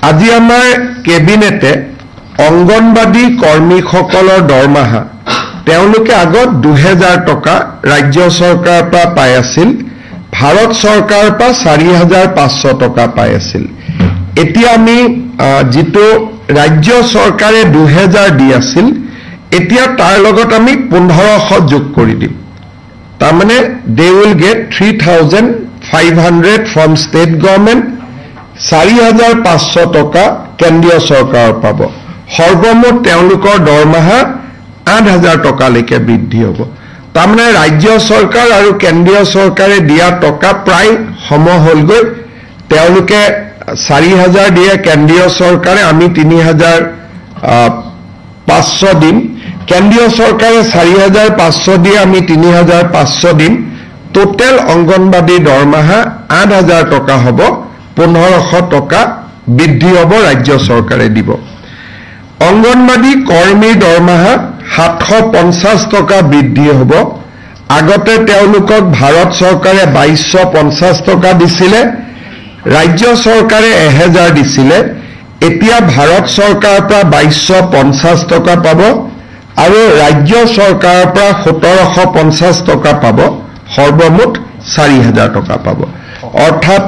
আজি আমাৰ কেবিনেটে অংগনবাদী কৰ্মীসকলৰ দৰমহা তেওঁলোকে আগত 2000 টকা ৰাজ্য চৰকাৰৰ পৰা পাই আছিল, ভাৰত চৰকাৰৰ পৰা 4500 টকা পাই আছিল। এতিয়া আমি যেটো ৰাজ্য চৰকাৰে 2000 দি আছিল, এতিয়া তাৰ লগত আমি 1500 যোগ কৰি দিম। তাৰমানে they will get 3500 from state government, 4500 টকা কেন্দ্ৰীয় চৰকাৰৰ পাব। সৰ্বমুঠ তেওঁলোকৰ দৰমহা 8000 টকালৈকে বৃদ্ধি হ'ব। তাৰমানে ৰাজ্য চৰকাৰ আৰু কেন্দ্ৰীয় চৰকাৰে দিয়া টকা প্ৰায় সম হ'লগৈ। তেওঁলোকে 4000 দিয়ে কেন্দ্ৰীয় চৰকাৰে, আমি 3500 দিম। কেন্দ্ৰীয় চৰকাৰে 4500 দিয়ে, আমি 3500 দিম। টোটেল অংগনবাদী দৰমহা 8000 টকা হ'ব, 1500 টকা বৃদ্ধি হ'ব ৰাজ্য চৰকাৰে দিব। অংগনবাদী কৰ্মীৰ দৰমহা 750 টকা বৃদ্ধি হ'ব। আগতে তেওঁলোকক ভাৰত চৰকাৰে 2250 টকা দিছিলে, ৰাজ্য চৰকাৰে 1000 দিছিলে। এতিয়া ভাৰত চৰকাৰৰ পৰা 2250 টকা পাব আৰু ৰাজ্য চৰকাৰৰ পৰা 1750 টকা পাব। সৰ্বমুঠ 4000 টকা পাব। অৰ্থাৎ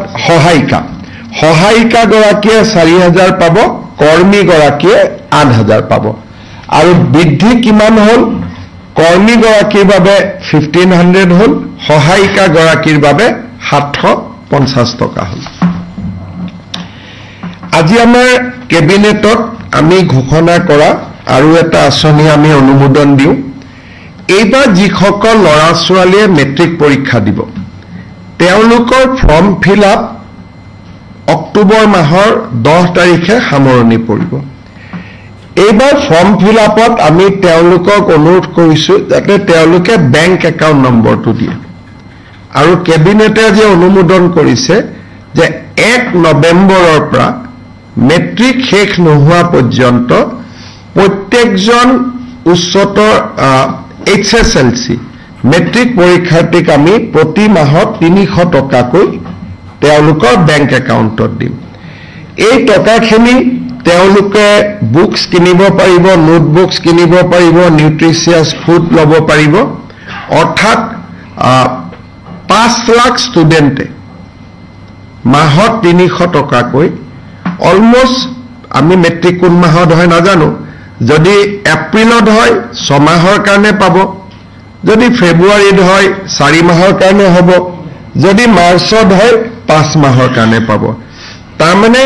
সহায়িকা গৰাকীয়ে 4000 পাব, কৰ্মী গৰাকীয়ে 8000 পাব। আৰু বৃদ্ধি কিমান হ'ল? কৰ্মী গৰাকীৰ বাবে 1500 হ'ল, সহায়িকা গৰাকীৰ বাবে 750 টকা হ'ল। আজি আমাৰ কেবিনেটত আমি ঘোষণা কৰা আৰু এটা আঁচনি আমি অনুমোদন দিওঁ। এইবাৰ যিসকল ল'ৰা ছোৱালীয়ে মেট্ৰিক পৰীক্ষা দিব, তেওঁলোকৰ ফৰ্ম ফিল আপ অক্টোবৰ মাহৰ 10 তাৰিখে সামৰণি পৰিব। এইবাৰ ফৰ্ম ফিল আপত আমি তেওঁলোকক অনুৰোধ কৰিছোঁ যাতে তেওঁলোকে বেংক একাউণ্ট নম্বৰটো দিয়ে। আৰু কেবিনেটে যে অনুমোদন কৰিছে যে 1 নৱেম্বৰৰ পৰা মেট্ৰিক শেষ নোহোৱা পৰ্যন্ত প্ৰত্যেকজন উচ্চতৰ HSLC মেট্ৰিক পৰীক্ষাৰ্থীক আমি প্ৰতি মাহত 300 টকাকৈ তেওঁলোকৰ বেংক একাউণ্টত দিম। এই টকাখিনি তেওঁলোকে বুকছ কিনিব পাৰিব, নোটবুকছ কিনিব পাৰিব, নিউট্ৰিচিয়াছ ফুড ল'ব পাৰিব। অৰ্থাৎ 5 লাখ ষ্টুডেণ্টে মাহত 300 টকাকৈ অলমোষ্ট, আমি মেট্ৰিক কোন মাহত হয় নাজানো, যদি এপ্ৰিলত হয় 6 মাহৰ কাৰণে পাব, যদি ফেব্ৰুৱাৰীত হয় 4 মাহৰ কাৰণে হ'ব, যদি মাৰ্চত হয় 5 মাহৰ কাৰণে পাব। তাৰমানে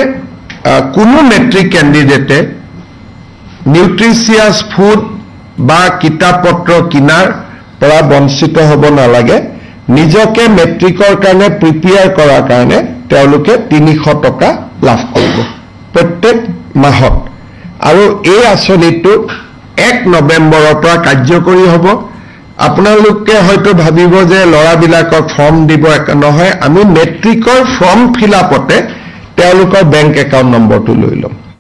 কোনো মেট্ৰিক কেণ্ডিডেটে নিউট্ৰিচিয়াছ ফুড বা কিতাপ পত্ৰ কিনাৰ পৰা বঞ্চিত হ'ব নালাগে। নিজকে মেট্ৰিকৰ কাৰণে প্ৰিপেয়াৰ কৰাৰ কাৰণে তেওঁলোকে 300 টকা লাভ কৰিব প্ৰত্যেক মাহত। আৰু এই আঁচনিটো 1 নৱেম্বৰৰ পৰা কাৰ্যকৰী হ'ব। আপোনালোকে হয়তো ভাবিব যে ল'ৰাবিলাকক ফৰ্ম দিব, নহয়, আমি মেট্ৰিকৰ ফৰ্ম ফিল আপতে তেওঁলোকৰ বেংক একাউণ্ট নম্বৰটো লৈ ল'ম।